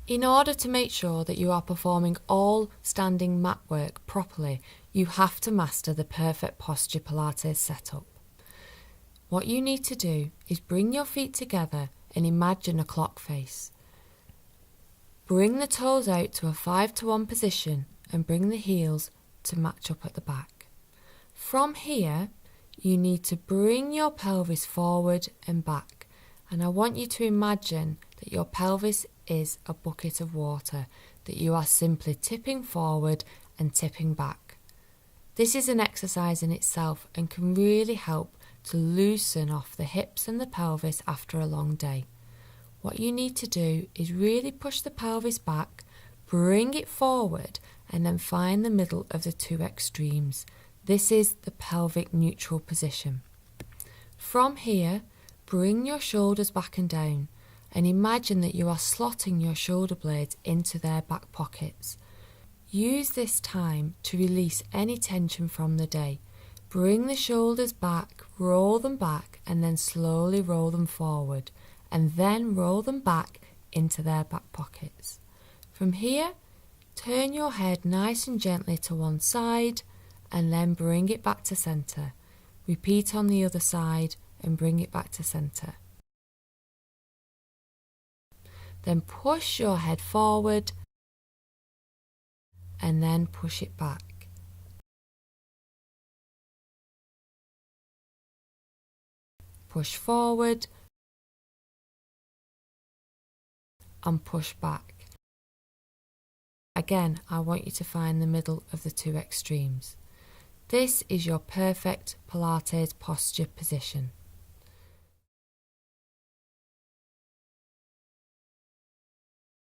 In order to make sure that you are performing all standing mat work properly, you have to master the perfect posture Pilates setup. What you need to do is bring your feet together and imagine a clock face. Bring the toes out to a 5-to-1 position and bring the heels to match up at the back. From here, you need to bring your pelvis forward and back, and I want you to imagine that your pelvis is a bucket of water that you are simply tipping forward and tipping back. This is an exercise in itself and can really help to loosen off the hips and the pelvis after a long day. What you need to do is really push the pelvis back, bring it forward, and then find the middle of the two extremes. This is the pelvic neutral position. From here, bring your shoulders back and down, and imagine that you are slotting your shoulder blades into their back pockets. Use this time to release any tension from the day. Bring the shoulders back, roll them back, and then slowly roll them forward, and then roll them back into their back pockets. From here, turn your head nice and gently to one side, and then bring it back to centre. Repeat on the other side and bring it back to centre. Then push your head forward and then push it back. Push forward and push back. Again, I want you to find the middle of the two extremes. This is your perfect Pilates posture position.